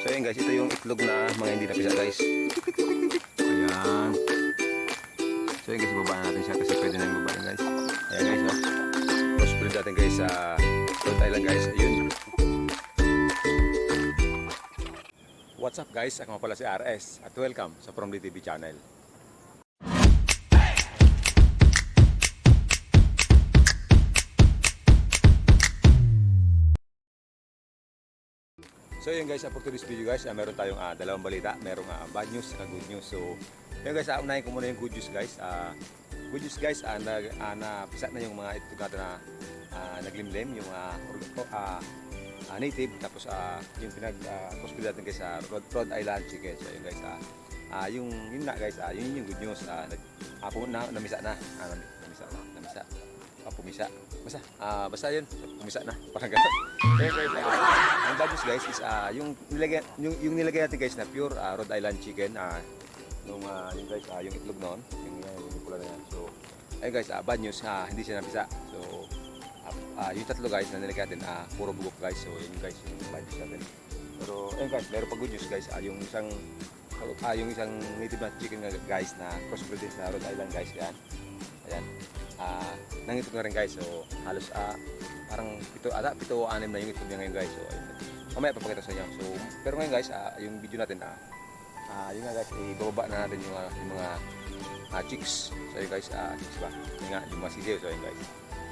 So ayan guys, ito yung itlog na mga hindi napisa guys. Ayan. So ayan guys, babaan natin siya kasi pwede na yung babaan guys. Ayan guys, oh. Crossbreed natin guys sa Rhode Island guys. Ayun. What's up guys? Ako nga pala si RS at welcome sa From the TV channel. So yun guys, for today's video guys, meron tayong dalawang balita. Merong bad news at good news. So yun guys, unahin ko muna yung good news guys. Good news guys, napisa na yung mga itlog natin na naglimlim, yung native. Tapos yung pinag-hospital natin guys sa Rhode Island chicken. So yun guys, yun na guys, yun yung good news. Namisa na. Pumisa. Basta yun, pumisa na. Parang gano'n. Ang bad news guys is yung nilagay natin guys na pure Rhode Island chicken. Yung guys, yung itlog noon, yung pula na yan. So, ayun guys, bad news, hindi siya napisa. So, yung tatlo guys na nilagay natin, puro bugok guys. So, yun guys, yung bad news natin. Pero, ayun guys, meron pa good news guys. Yung isang native na chicken guys na crossbreed din sa Rhode Island guys. Yan. Ayan. Nangitlog na rin guys. So, halos parang 7-6 na yung itlog niya ngayon guys. So, ayun. Mamaya papakita sa inyo. So, pero ngayon guys, yung video natin, yun nga guys, ibababa na natin yung mga chicks. So yun guys, chicks ba? Yun nga, yung mga sisiyo. So yun guys.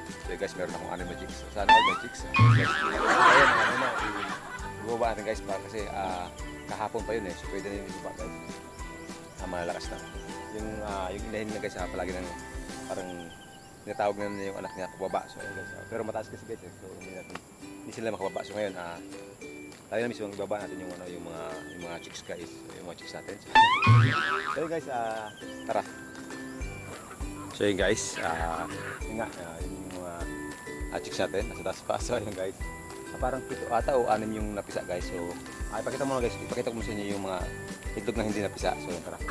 So yun guys, meron akong 6 na chicks. So sana all may chicks. Ayun, ibababa natin guys kasi kahapon pa yun eh. So pwede na yung ibaba guys. Malalakas na. Yung inahin na guys, palagi nang parang tinatawag na yung anak niya kababa. So yun guys. Pero mataas kasi guys eh. So hindi sila makababa. So ngayon, tayo na mismo ibaba natin yung mga chicks guys, yung mga chicks natin. So yun guys, tara. So yun guys, yun nga, yung mga chicks natin nasa taas pa. So yun guys, parang 7 ata o 6 yung napisa guys. So ipakita ko muna guys, ipakita ko muna sa inyo yung mga itlog na hindi napisa. So yun, tara.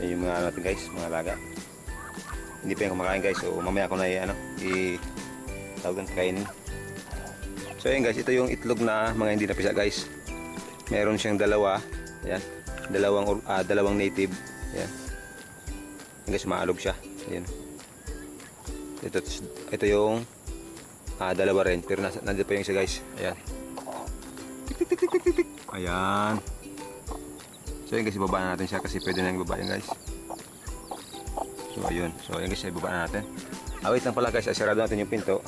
Yung mga natin guys, mga laga. Hindi pa yung kumakain guys, so mamaya ko na tawagan kainin. So ayan guys, ito yung itlog na mga hindi napisa guys. Meron siyang dalawa. Ayan. Dalawang native. Ayan. Ayan guys, maalog siya. Ayan. Ito yung dalawa rin. Pero nandito pa yung isa guys. Ayan. Ayan. So ayan guys, ibaba natin siya kasi pwede na yung ibaba yan guys. So ayun. So ayan guys, ibaba natin. Wait lang pala guys, sarado natin yung pinto.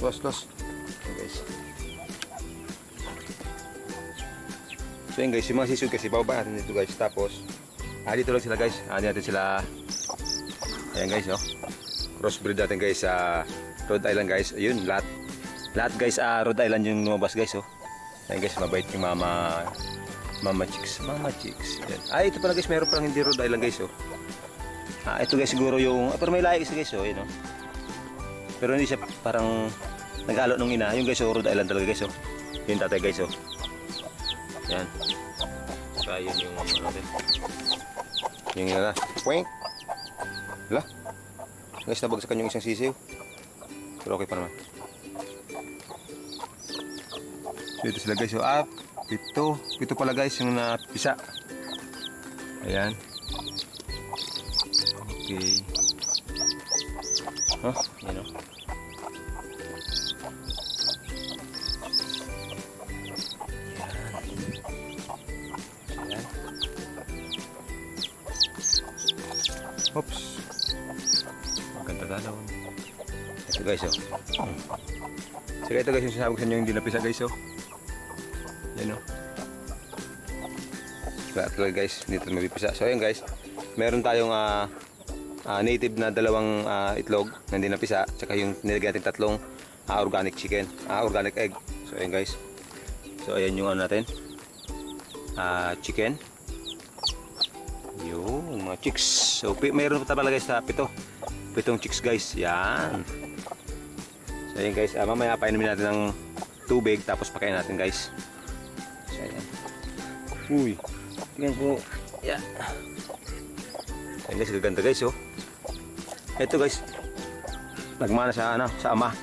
Close. Okay, guys. So yun guys, yung mga sisig kasi bababa natin dito guys. Tapos dito lang sila guys. Hindi natin sila. Ayan guys, oh. Crossbreed natin guys sa Rhode Island guys. Ayun, lahat guys, Rhode Island yung lumabas guys, oh. Ayan guys, mabait yung mama chicks. Ayan. Ito pala guys, meron pang hindi Rhode Island guys, oh. Ito guys siguro yung pero may lahi kasi guys, oh, yun, oh. Pero hindi siya parang nag-alo nung ina. Yung guys, oh, Rhode Island talaga guys, oh. Yung tatay guys, oh. Yan. Saka yun yung natin. Yung ina na. Wink! Wala. Guys, nabagsakan yung isang sisiw. Pero okay pa naman. So ito sila guys, oh. Pito pala guys yung napisa. Ayan. Okay. Oh, yan o. Yan. Oops. Maganda dalaw. Ito guys, oh. Sige, ito guys yung sinasabi ko sa inyo yung dinapisa guys, oh. Yan o. Talaga guys, dito mabipisa. So yun guys, meron tayong native na dalawang itlog na hindi napisa, tsaka yung nilagyan natin 3 organic chicken, organic egg. So ayan guys, so ayan yung natin chicken, yung mga chicks. So mayroon pa pala guys sa 7 chicks guys. Yan. So ayan guys, mamaya painumin natin ng tubig tapos pakain natin guys. So ayan. Uy, tingnan po. Yan. Ayan guys, gaganda guys, oh. Ito guys, nagmana sa ama.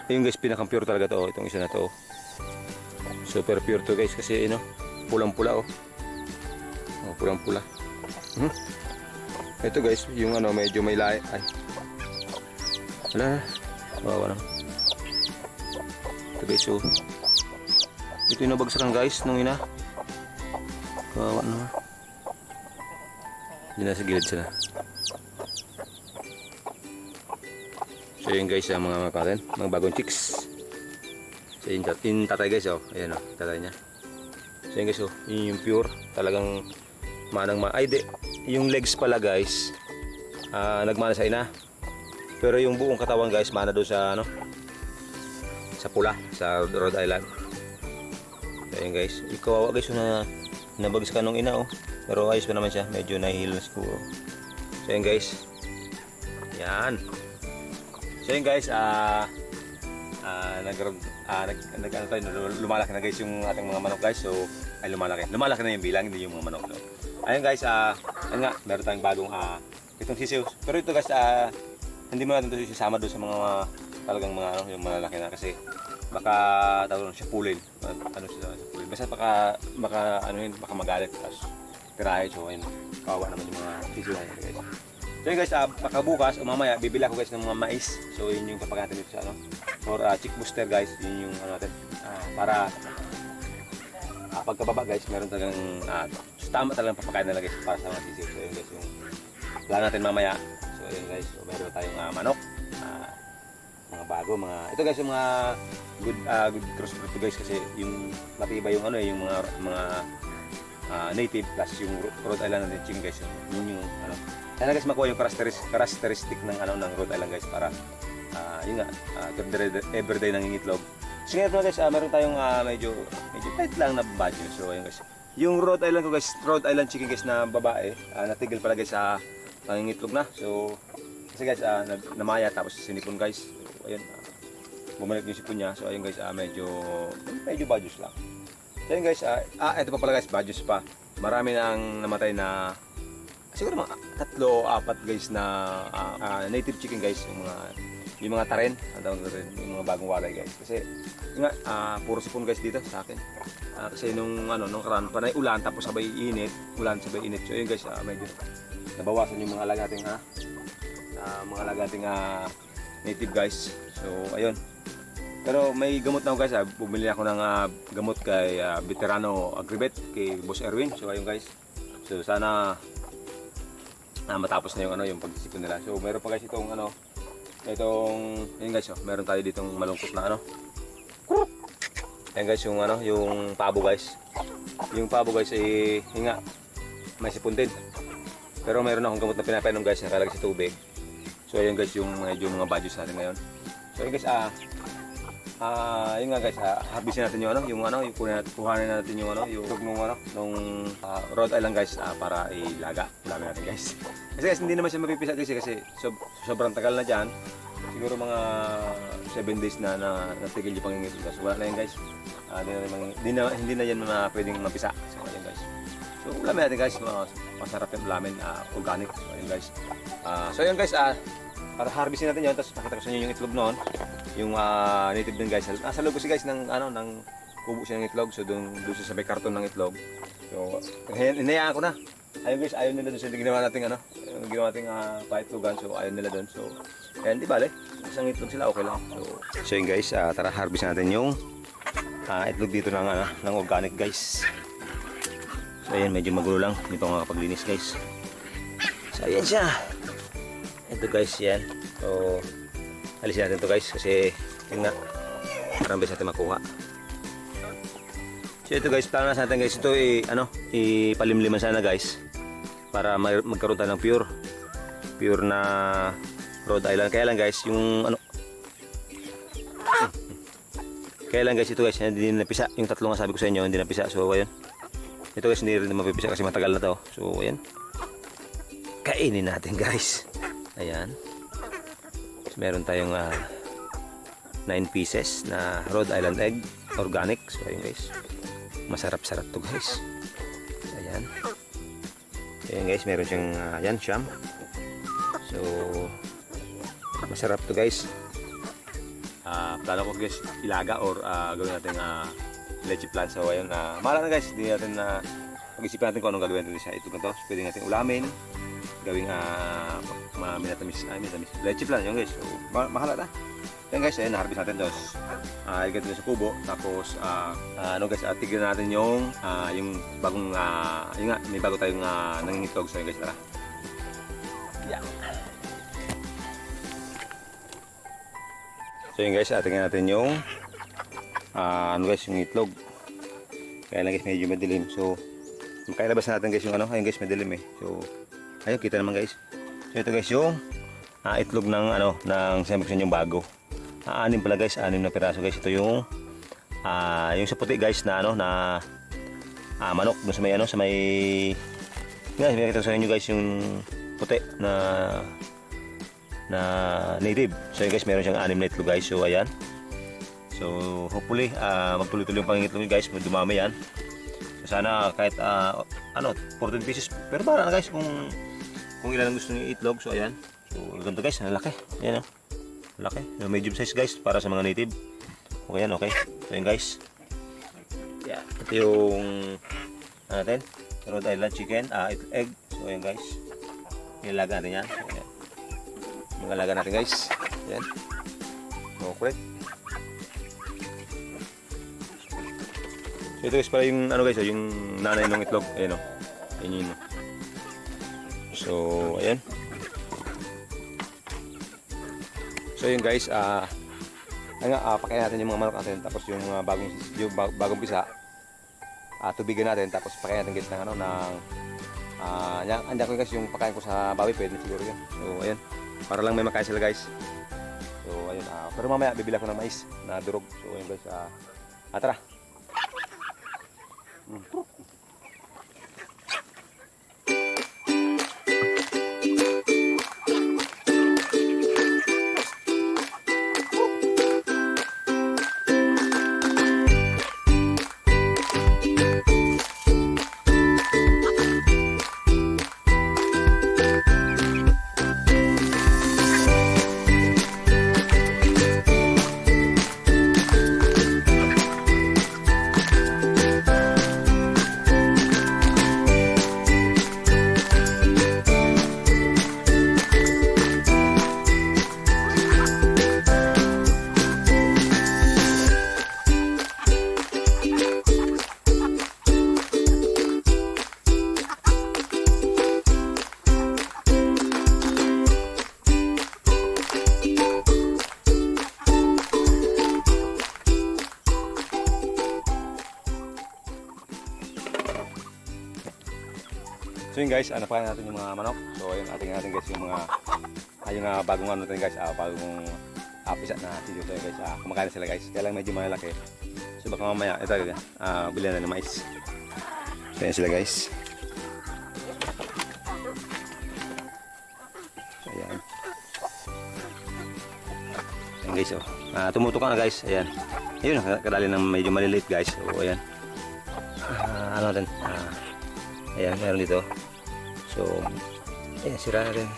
Ayun guys, pinakang pure talaga to, oh. Itong isa na to, oh. Super pure to guys kasi pulang-pula oh. Oh, pulang-pula. Ito guys, yung medyo may lahi. Ay. Wala. Wawa lang. Ito guys, so ito yung nabagsakan guys nung ina. Kawawa naman. Hindi na sa gilid sila. So yun guys, ang mga katen, mga bagong chicks. So yun tatay guys, oh. Ayan oh, tatay niya. So yun guys, oh, yun yung pure. Talagang ay di, yung legs pala guys, nagmana sa ina. Pero yung buong katawan guys, mana doon sa sa pula, sa Rhode Island. So yun guys, ikaw guys na nabagsakan ng ina oh. Pero ayos pa naman siya, medyo nahihil na siguro. So yun guys. Yan. So yun guys, lumalaki na guys yung ating mga manok guys. So ay lumalaki na yung bilang, hindi yung mga manok. So, ayun guys, ayun nga, meron tayong bagong itong sisiw. Pero ito guys, hindi mo natin ito sisama doon sa mga talagang mga yung malalaki na kasi baka tawag siya pulin. Siya pulin. Basta baka magalit tapos tirahe. So ayun, kawawa naman yung mga sisiw guys. So yun guys, baka bukas o mamaya bibili ako guys ng mga mais. So yun yung kapag natin dito sa for chick booster guys, yun yung natin para pagkababa guys, meron talagang tama talagang papakain nila guys para sa mga sisiw. So yun guys, yung plan natin mamaya. So yun guys, so, meron tayong manok, mga bago, ito guys yung mga good crossbreed to guys kasi yung matibay yung yung mga native plus yung Rhode Island na chicken guys. Yun yung kaya guys makuha yung characteristic ng ng Rhode Island guys para yun nga everyday nangingitlog. So ngayon guys, meron tayong medyo tight lang na budget. So ayun guys, yung Rhode Island ko guys, Rhode Island chicken guys na babae, natigil pala guys sa nangingitlog na. So kasi guys, namaya tapos sinipon guys. So ayun, bumalik yung sipon niya. So ayun guys, medyo budget lang. So ayun guys, ito pa pala guys, budget pa. Marami na ang namatay na siguro mga 3-4 guys na native chicken guys, yung mga taren, yung mga bagong walay guys. Kasi nga puro sipon guys dito sa akin. Kasi nung karan panay ulan tapos sabay init. So yun guys, medyo nabawasan yung mga alagating native guys. So ayun. Pero may gamot na ako guys, bumili ako ng gamot kay Veterano Agribet, kay Boss Erwin. So ayun guys. So sana matapos na yung pagsisipon nila. So meron pa guys itong yun guys, meron tayo ditong malungkot na Ayan guys, yung pabo guys. Yung pabo guys yun nga, may sipon din. Pero meron akong gamot na pinapainom guys, nakalagay sa tubig. So ayun guys, yung medyo mga budgets natin ngayon. So ayun guys, yun nga guys, harvestin natin yung kuhanin natin yung nung Rhode Island guys, para ilaga. Dami natin guys. Kasi guys, hindi naman siya mapipisa kasi sobrang tagal na dyan. Siguro mga 7 days na natigil yung pangingit. So wala na yun guys. Hindi na yan pwedeng mapisa. So ayun guys. So ulamin natin guys, masarap yung ulamin, organic. So ayun guys. Para harvestin natin yun, tapos pakita ko sa inyo yung itlog noon. Yung native din guys. Sa loob kasi guys ng kubo siya ng itlog. So doon sa may karton ng itlog. So hinayaan ko na. Ayun guys, ayaw nila doon sa ginawa nating paitlogan. So ayaw nila doon. So ayan, di bale. Isang itlog sila, okay lang. So yun guys, tara harvest natin yung itlog dito ng organic guys. So ayan, medyo magulo lang. Dito nga kapaglinis guys. So ayan siya. Ito guys, yan. So alisin natin to guys kasi yun nga, parang best natin makuha. So ito guys, plano natin guys, ito ipalimliman sana guys para magkaroon tayo ng pure na Rhode Island. Kaya lang guys, kaya lang guys, ito guys, hindi napisa. Yung tatlo nga sabi ko sa inyo, hindi napisa. So ayun, ito guys, hindi rin mapipisa kasi matagal na to. So ayan, kainin natin guys. Ayan. So, meron tayong 9 pieces na Rhode Island egg, organic. So ayun guys, masarap-sarap to guys. Ayan. Ayan guys, meron siyang siyam. So masarap to guys. Plano ko guys ilaga or gawin natin leche plan. So ayun, mahala na guys, hindi natin na pag-isipan natin kung anong gagawin natin sa itlog na to. So, pwede natin ulamin, gawing minatamis, leche plan yun guys. So mahala na. Yan guys, ayun, na-harvest natin dos. Ilagay natin sa kubo, tapos ano guys, tignan natin yung bagong, yung nga, may bago tayong nangingitlog. So yun guys, tara. Yeah. So yun guys, tingnan natin yung ano guys, yung itlog. Kaya lang guys, medyo madilim. So makailabas natin guys yung ano, ayun guys, madilim eh. So ayun, kita naman guys. So ito guys yung itlog ng ano, ng sembuksan yung bago. Anim pala guys, 6 na piraso guys. Ito yung sa puti guys na ano, na manok dun sa may ano, sa may guys, may nakita sa inyo guys yung puti na native. So yun guys, meron siyang 6 na itlog guys. So ayan. So hopefully magtuloy-tuloy yung pangingitlog guys, dumami yan. So sana kahit 14 pieces. Pero para na guys kung ilan ang gusto niyo itlog. So ayan. So ganito guys, ang laki. Ayan oh. Laki. So, medium size guys para sa mga native. Okay yan, okay. So yun guys. Yeah. Ito yung natin, Rhode Island chicken, egg. So ayan guys. Nilalaga natin yan. So, ayan. Nilalaga natin guys. Ayan. Okay. So ito guys para yung ano guys, yung nanay ng itlog. Ayan o. Ayan yun. So ayan. So yun guys, pakain natin yung mga manok natin, tapos yung bagong pisa, tubigan natin, tapos pakain natin guys ng ano, andyan ko guys yung pakain ko sa baboy, pwede siguro yun. So ayun, para lang may makain sila guys. So ayun, pero mamaya bibila ko ng mais na durog. So ayun guys, tara. So yun guys, napakain natin yung mga manok. So ayun, ating natin guys yung mga bagong ano natin guys, bagong pisa na sisiyo. So guys, kumakain sila guys. Kaya lang medyo malaki. So baka mamaya, ito guys, bilhan na ng mais. So yan sila guys. So ayan. Ayan guys, oh. Tumutok na guys, ayan. Ayun, kadali ng medyo maliliit guys. So ayan. Ano natin, ayan, meron dito. So, ayan, sira na rin.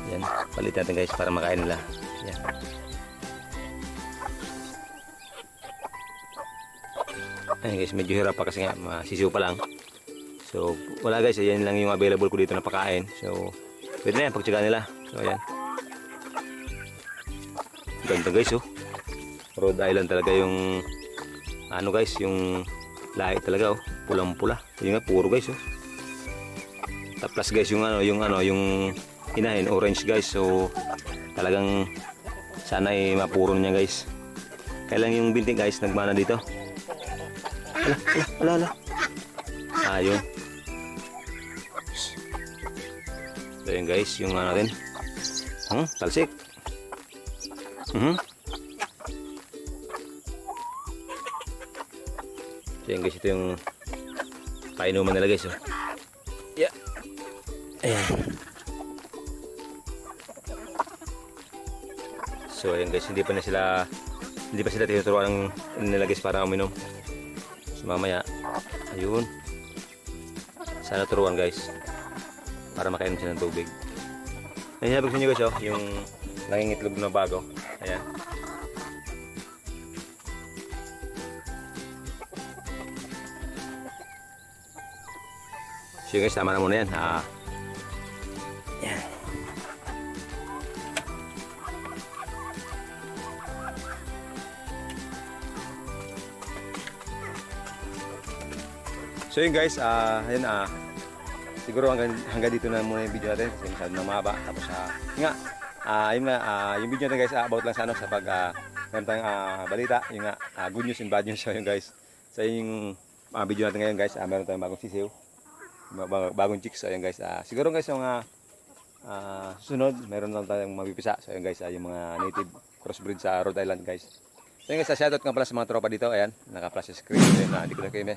Ayan, palit natin guys para makain nila. Ayan. Ayan guys, medyo hirap pa kasi nga, masisiw pa lang. So, wala guys, ayan lang yung available ko dito na pakain. So, pwede na yan, pagtsaga nila. So, ayan. Ganda guys, oh. Rhode Island talaga yung, ano guys, yung lahi talaga, oh. Pulang-pula. Yun nga, puro guys, oh. Tapos guys, yung inahin, orange guys. So, talagang sana ay mapuro niya guys. Kaya lang yung binti guys, nagmana dito. Ala. Ayun. So, yun guys, yung ano natin. Talsik. So, yun guys, ito yung painuman nila guys, oh. Yeah. Ayan. So ayan guys, hindi pa sila tinuturuan nila guys para uminom. So mamaya, ayun. Sana turuan guys para makainom sila ng tubig. Ayan, habang sa inyo guys, oh, yung nangingitlog na bago. Ayan. So yun guys, tama na muna yan. Yan. So yun guys, ayun, siguro hanggang dito na muna yung video natin kasi masyado na mahaba. Tapos yun nga, yung video natin guys, about lang sa ano, sa pag meron tayong balita, yung nga, good news and bad news. So yun guys, so yun yung video natin ngayon guys, meron tayong bagong sisiw, bagong chicks. So yun guys, siguro guys yung susunod, meron lang tayong mabipisa. So yun guys, yung mga native crossbreed sa Rhode Island guys. So yun guys, shoutout nga pala sa mga tropa dito, ayan, naka-flash screen. So yun, hindi ko na kayo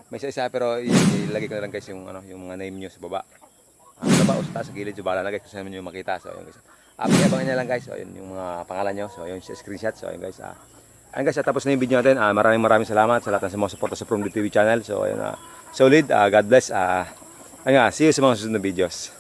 may isa-isa pero ilagay ko na lang guys yung yung mga name nyo sa baba. Sa baba o sa taas, sa gilid, so bala na guys kung saan nyo makita. So ayun guys. Abangan nyo lang guys. So ayun yung mga pangalan nyo. So ayun yung screenshot. So ayun guys. Ayun guys, tapos na yung video natin. Maraming salamat sa lahat ng sumusuporta sa From the TV channel. So ayun, solid. God bless. Ayun, see you sa mga susunod na videos.